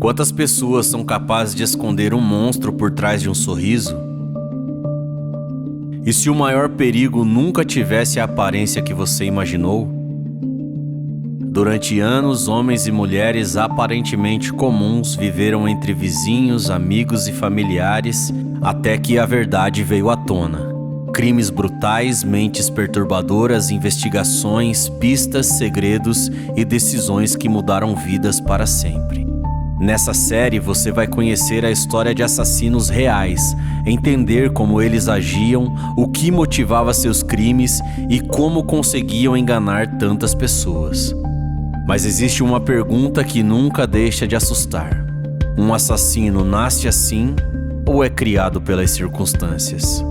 Quantas pessoas são capazes de esconder um monstro por trás de um sorriso? E se o maior perigo nunca tivesse a aparência que você imaginou? Durante anos, homens e mulheres aparentemente comuns viveram entre vizinhos, amigos e familiares, até que a verdade veio à tona. Crimes brutais, mentes perturbadoras, investigações, pistas, segredos e decisões que mudaram vidas para sempre. Nessa série você vai conhecer a história de assassinos reais, entender como eles agiam, o que motivava seus crimes e como conseguiam enganar tantas pessoas. Mas existe uma pergunta que nunca deixa de assustar. Um assassino nasce assim ou é criado pelas circunstâncias?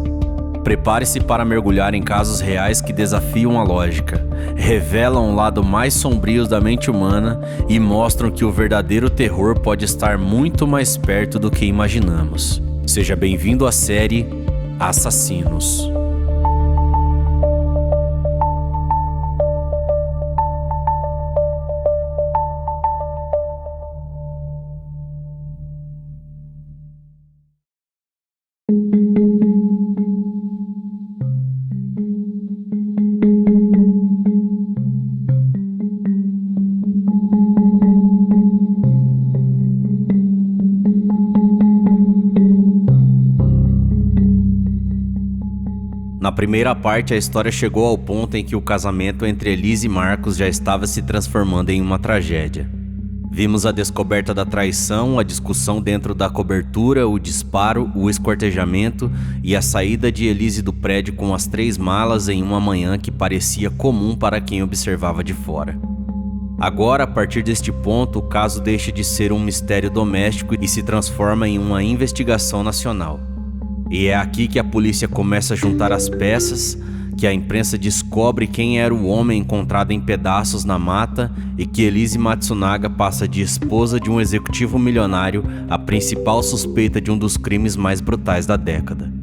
Prepare-se para mergulhar em casos reais que desafiam a lógica, revelam o lado mais sombrio da mente humana e mostram que o verdadeiro terror pode estar muito mais perto do que imaginamos. Seja bem-vindo à série Assassinos. Na primeira parte, a história chegou ao ponto em que o casamento entre Elise e Marcos já estava se transformando em uma tragédia. Vimos a descoberta da traição, a discussão dentro da cobertura, o disparo, o esquartejamento e a saída de Elise do prédio com as 3 malas em uma manhã que parecia comum para quem observava de fora. Agora, a partir deste ponto, o caso deixa de ser um mistério doméstico e se transforma em uma investigação nacional. E é aqui que a polícia começa a juntar as peças, que a imprensa descobre quem era o homem encontrado em pedaços na mata e que Elise Matsunaga passa de esposa de um executivo milionário a principal suspeita de um dos crimes mais brutais da década.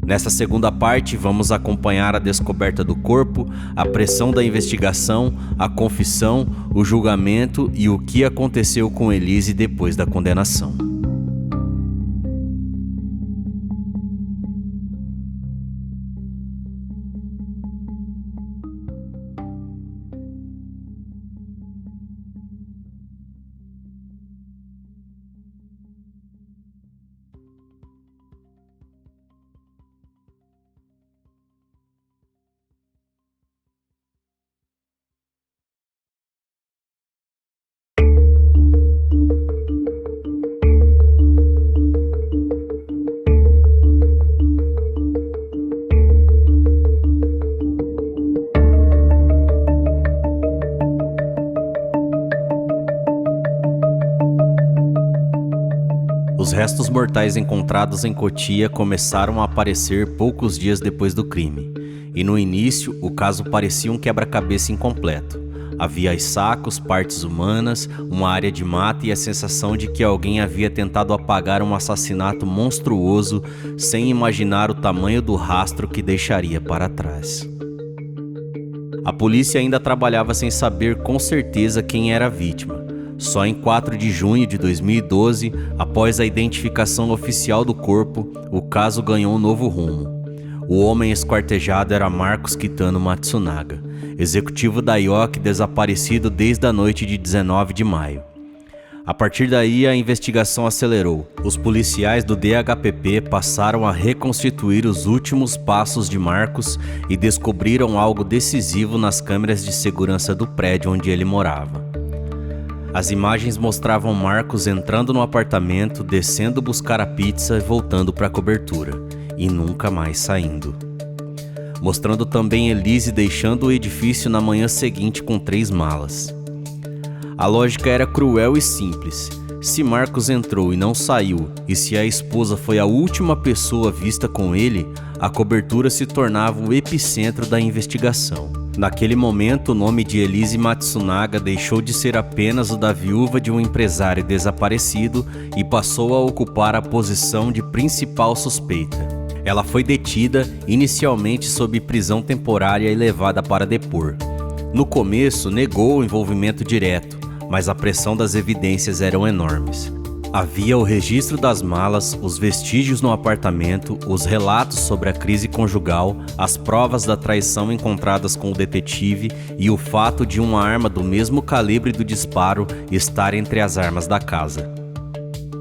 Nessa segunda parte, vamos acompanhar a descoberta do corpo, a pressão da investigação, a confissão, o julgamento e o que aconteceu com Elise depois da condenação. Os restos mortais encontrados em Cotia começaram a aparecer poucos dias depois do crime, e no início o caso parecia um quebra-cabeça incompleto. Havia sacos, partes humanas, uma área de mata e a sensação de que alguém havia tentado apagar um assassinato monstruoso sem imaginar o tamanho do rastro que deixaria para trás. A polícia ainda trabalhava sem saber com certeza quem era a vítima. Só em 4 de junho de 2012, após a identificação oficial do corpo, o caso ganhou um novo rumo. O homem esquartejado era Marcos Kitano Matsunaga, executivo da IOC desaparecido desde a noite de 19 de maio. A partir daí, a investigação acelerou. Os policiais do DHPP passaram a reconstituir os últimos passos de Marcos e descobriram algo decisivo nas câmeras de segurança do prédio onde ele morava. As imagens mostravam Marcos entrando no apartamento, descendo buscar a pizza e voltando para a cobertura, e nunca mais saindo. Mostrando também Elise deixando o edifício na manhã seguinte com 3 malas. A lógica era cruel e simples. Se Marcos entrou e não saiu, e se a esposa foi a última pessoa vista com ele, a cobertura se tornava o epicentro da investigação. Naquele momento, o nome de Elise Matsunaga deixou de ser apenas o da viúva de um empresário desaparecido e passou a ocupar a posição de principal suspeita. Ela foi detida, inicialmente sob prisão temporária e levada para depor. No começo, negou o envolvimento direto, mas a pressão das evidências eram enormes. Havia o registro das malas, os vestígios no apartamento, os relatos sobre a crise conjugal, as provas da traição encontradas com o detetive e o fato de uma arma do mesmo calibre do disparo estar entre as armas da casa.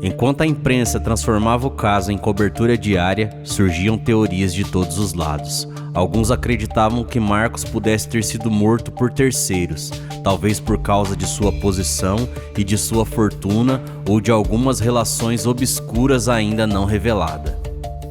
Enquanto a imprensa transformava o caso em cobertura diária, surgiam teorias de todos os lados. Alguns acreditavam que Marcos pudesse ter sido morto por terceiros, talvez por causa de sua posição e de sua fortuna ou de algumas relações obscuras ainda não reveladas.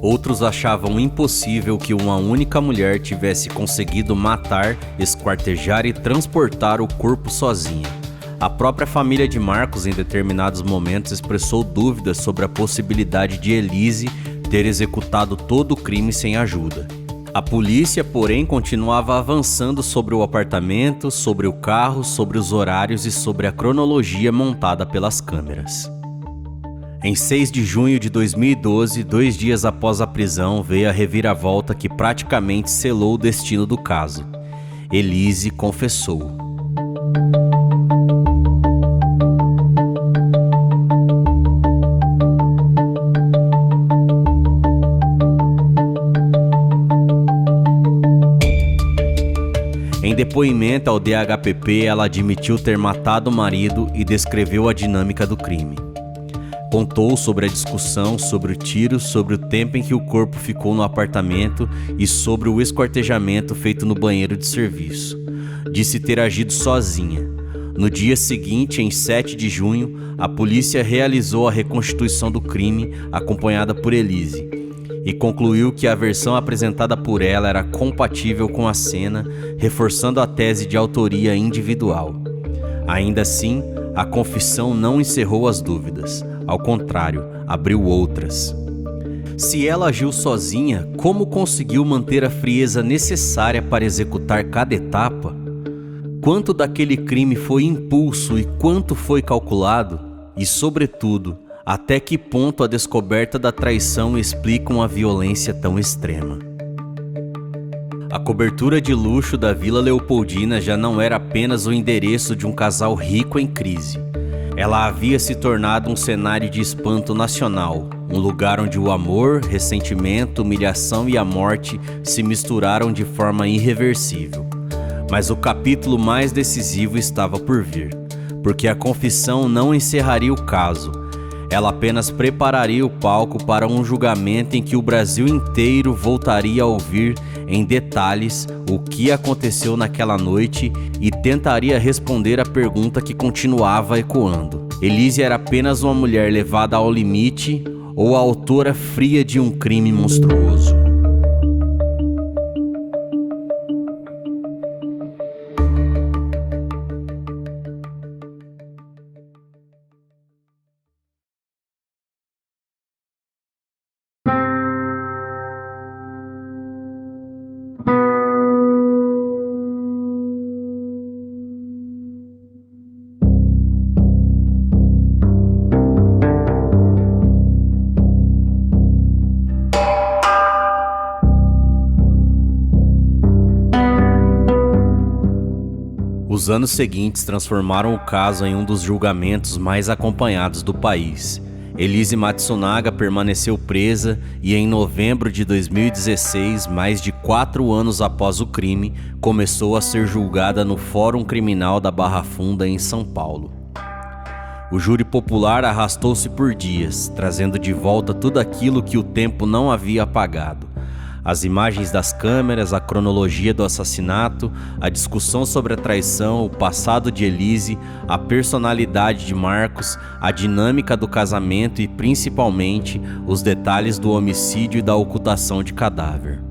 Outros achavam impossível que uma única mulher tivesse conseguido matar, esquartejar e transportar o corpo sozinha. A própria família de Marcos, em determinados momentos, expressou dúvidas sobre a possibilidade de Elise ter executado todo o crime sem ajuda. A polícia, porém, continuava avançando sobre o apartamento, sobre o carro, sobre os horários e sobre a cronologia montada pelas câmeras. Em 6 de junho de 2012, 2 dias após a prisão, veio a reviravolta que praticamente selou o destino do caso. Elise confessou. Em depoimento ao DHPP, ela admitiu ter matado o marido e descreveu a dinâmica do crime. Contou sobre a discussão, sobre o tiro, sobre o tempo em que o corpo ficou no apartamento e sobre o esquartejamento feito no banheiro de serviço. Disse ter agido sozinha. No dia seguinte, em 7 de junho, a polícia realizou a reconstituição do crime, acompanhada por Elise, e concluiu que a versão apresentada por ela era compatível com a cena, reforçando a tese de autoria individual. Ainda assim, a confissão não encerrou as dúvidas, ao contrário, abriu outras. Se ela agiu sozinha, como conseguiu manter a frieza necessária para executar cada etapa? Quanto daquele crime foi impulso e quanto foi calculado? E, sobretudo, até que ponto a descoberta da traição explica uma violência tão extrema? A cobertura de luxo da Vila Leopoldina já não era apenas o endereço de um casal rico em crise. Ela havia se tornado um cenário de espanto nacional, um lugar onde o amor, ressentimento, humilhação e a morte se misturaram de forma irreversível. Mas o capítulo mais decisivo estava por vir, porque a confissão não encerraria o caso. Ela apenas prepararia o palco para um julgamento em que o Brasil inteiro voltaria a ouvir em detalhes o que aconteceu naquela noite e tentaria responder a pergunta que continuava ecoando. Elise era apenas uma mulher levada ao limite ou a autora fria de um crime monstruoso? Os anos seguintes transformaram o caso em um dos julgamentos mais acompanhados do país. Elise Matsunaga permaneceu presa e em novembro de 2016, mais de 4 anos após o crime, começou a ser julgada no Fórum Criminal da Barra Funda, em São Paulo. O júri popular arrastou-se por dias, trazendo de volta tudo aquilo que o tempo não havia apagado. As imagens das câmeras, a cronologia do assassinato, a discussão sobre a traição, o passado de Elise, a personalidade de Marcos, a dinâmica do casamento e, principalmente, os detalhes do homicídio e da ocultação de cadáver.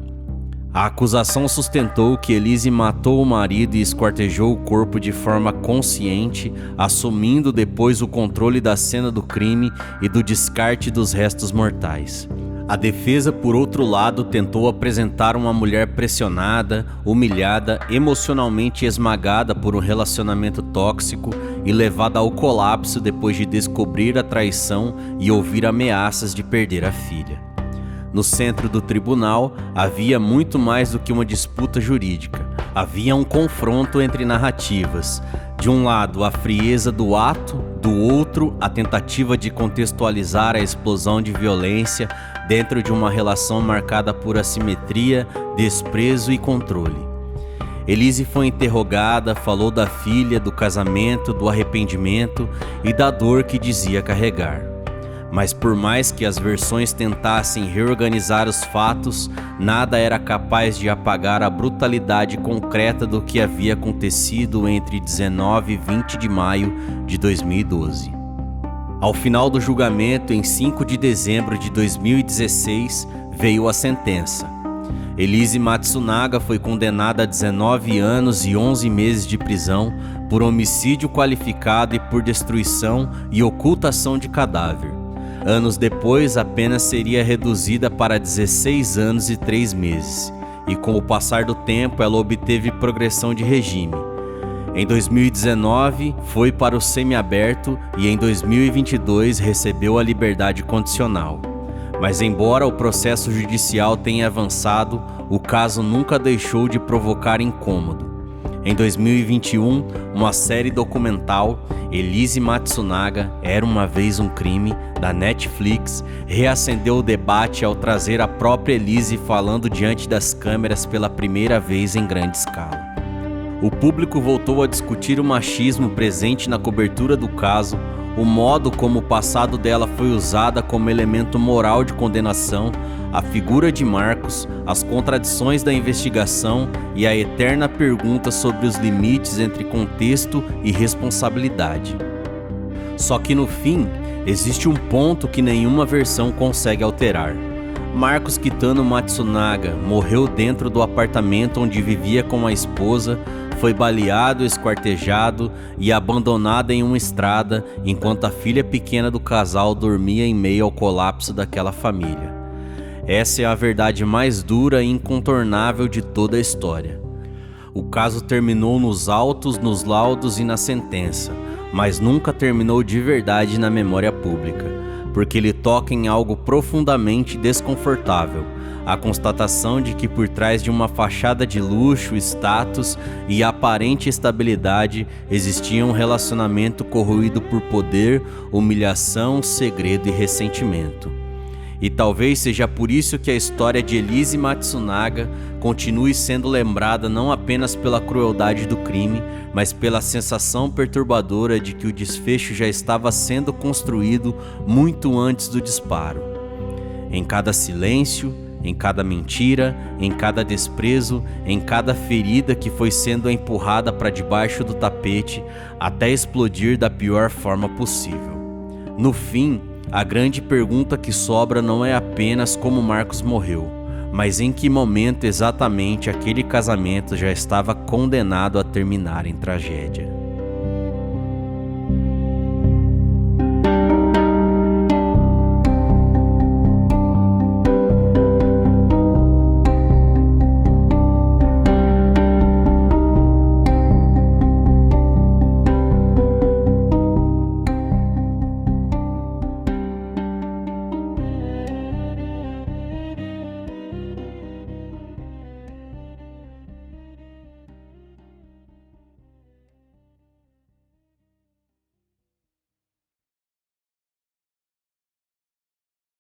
A acusação sustentou que Elise matou o marido e esquartejou o corpo de forma consciente, assumindo depois o controle da cena do crime e do descarte dos restos mortais. A defesa, por outro lado, tentou apresentar uma mulher pressionada, humilhada, emocionalmente esmagada por um relacionamento tóxico e levada ao colapso depois de descobrir a traição e ouvir ameaças de perder a filha. No centro do tribunal, havia muito mais do que uma disputa jurídica. Havia um confronto entre narrativas. De um lado, a frieza do ato, do outro, a tentativa de contextualizar a explosão de violência dentro de uma relação marcada por assimetria, desprezo e controle. Elise foi interrogada, falou da filha, do casamento, do arrependimento e da dor que dizia carregar. Mas por mais que as versões tentassem reorganizar os fatos, nada era capaz de apagar a brutalidade concreta do que havia acontecido entre 19 e 20 de maio de 2012. Ao final do julgamento, em 5 de dezembro de 2016, veio a sentença. Elise Matsunaga foi condenada a 19 anos e 11 meses de prisão por homicídio qualificado e por destruição e ocultação de cadáver. Anos depois, a pena seria reduzida para 16 anos e 3 meses, e com o passar do tempo ela obteve progressão de regime. Em 2019, foi para o semiaberto e em 2022 recebeu a liberdade condicional. Mas embora o processo judicial tenha avançado, o caso nunca deixou de provocar incômodo. Em 2021, uma série documental, Elise Matsunaga, Era Uma Vez um Crime, da Netflix, reacendeu o debate ao trazer a própria Elise falando diante das câmeras pela primeira vez em grande escala. O público voltou a discutir o machismo presente na cobertura do caso, o modo como o passado dela foi usada como elemento moral de condenação, a figura de Marcos, as contradições da investigação e a eterna pergunta sobre os limites entre contexto e responsabilidade. Só que no fim, existe um ponto que nenhuma versão consegue alterar. Marcos Kitano Matsunaga morreu dentro do apartamento onde vivia com a esposa, foi baleado, esquartejado e abandonado em uma estrada enquanto a filha pequena do casal dormia em meio ao colapso daquela família. Essa é a verdade mais dura e incontornável de toda a história. O caso terminou nos autos, nos laudos e na sentença, mas nunca terminou de verdade na memória pública, porque ele toca em algo profundamente desconfortável, a constatação de que por trás de uma fachada de luxo, status e aparente estabilidade existia um relacionamento corroído por poder, humilhação, segredo e ressentimento. E talvez seja por isso que a história de Elise Matsunaga continue sendo lembrada não apenas pela crueldade do crime, mas pela sensação perturbadora de que o desfecho já estava sendo construído muito antes do disparo. Em cada silêncio, em cada mentira, em cada desprezo, em cada ferida que foi sendo empurrada para debaixo do tapete até explodir da pior forma possível. No fim, a grande pergunta que sobra não é apenas como Marcos morreu, mas em que momento exatamente aquele casamento já estava condenado a terminar em tragédia.